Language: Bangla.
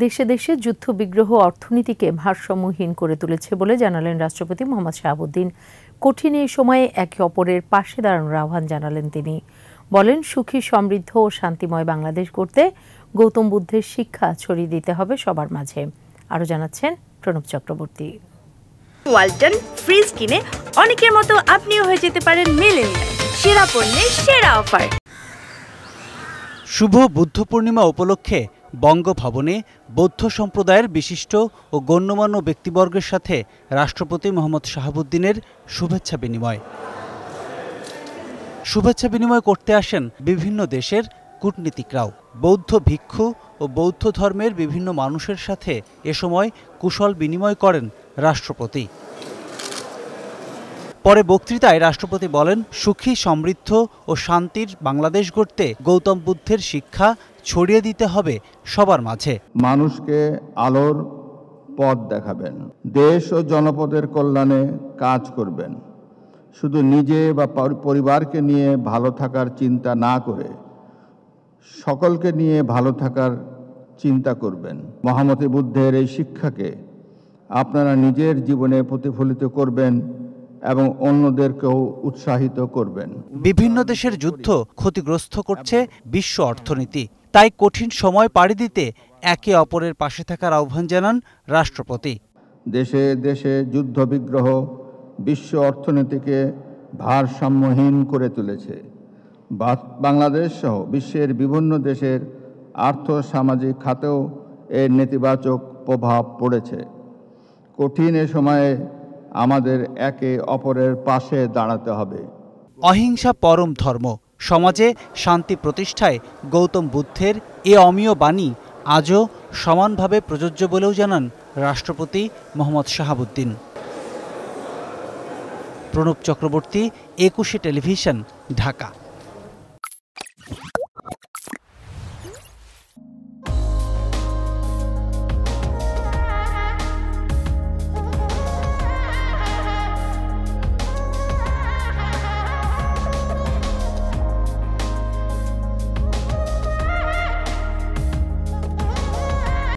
দেশে দেশে যুদ্ধবিগ্রহ অর্থনীতিকে ভারসাম্যহীন করে তুলেছে বলে জানালেন রাষ্ট্রপতি মোহাম্মদ শাহাবুদ্দিন। কঠিন এই সময়ে একে অপরের পাশে দাঁড়ানোর আহ্বান জানালেন তিনি। বলেন, সুখী, সমৃদ্ধ ও শান্তিময় বাংলাদেশ গড়তে গৌতম বুদ্ধের শিক্ষা ছড়িয়ে দিতে হবে সবার মাঝে। আরও জানাচ্ছেন প্রণব চক্রবর্তী। ওয়ালটন ফ্রিজ কিনে অনেকের মতো আপনিও হয়ে যেতে পারেন মিলেনিয়াল। সেরা পণ্যের সেরা অফার। শুভ বুদ্ধ পূর্ণিমা উপলক্ষে বঙ্গভবনে বৌদ্ধ সম্প্রদায়ের বিশিষ্ট ও গণ্যমান্য ব্যক্তিবর্গের সাথে রাষ্ট্রপতি মোহাম্মদ শাহাবুদ্দিনের শুভেচ্ছা বিনিময় করতে আসেন বিভিন্ন দেশের কূটনীতিকরাও। বৌদ্ধ ভিক্ষু ও বৌদ্ধ ধর্মের বিভিন্ন মানুষের সাথে এ সময় কুশল বিনিময় করেন রাষ্ট্রপতি। পরে বক্তৃতায় রাষ্ট্রপতি বলেন, সুখী, সমৃদ্ধ ও শান্তির বাংলাদেশ গড়তে গৌতম বুদ্ধের শিক্ষা ছড়িয়ে দিতে হবে সবার মাঝে। মানুষকে আলোর পথ দেখাবেন, দেশ ও জনপদের কল্যাণে কাজ করবেন। শুধু নিজে বা পরিবারকে নিয়ে ভালো থাকার চিন্তা না করে সকলকে নিয়ে ভালো থাকার চিন্তা করবেন। মহামতি বুদ্ধের এই শিক্ষাকে আপনারা নিজের জীবনে প্রতিফলিত করবেন এবং অন্যদেরকেও উৎসাহিত করবেন। বিভিন্ন দেশের যুদ্ধ ক্ষতিগ্রস্ত করছে বিশ্ব অর্থনীতি। তাই কঠিন সময় পাড়ি দিতে একে অপরের পাশে থাকার আহ্বান জানান রাষ্ট্রপতি। দেশে দেশে যুদ্ধ বিগ্রহ বিশ্ব অর্থনীতিকে ভারসাম্যহীন করে তুলেছে। বাংলাদেশ সহ বিশ্বের বিভিন্ন দেশের আর্থ সামাজিক খাতেও এর নেতিবাচক প্রভাব পড়েছে। কঠিন এ সময়ে আমাদের একে অপরের পাশে দাঁড়াতে হবে। অহিংসা পরম ধর্ম। সমাজে শান্তি প্রতিষ্ঠায় গৌতম বুদ্ধের এ অমীয় বাণী আজও সমানভাবে প্রযোজ্য বলেও জানান রাষ্ট্রপতি মোহাম্মদ শাহাবুদ্দিন। প্রণব চক্রবর্তী, একুশে টেলিভিশন, ঢাকা।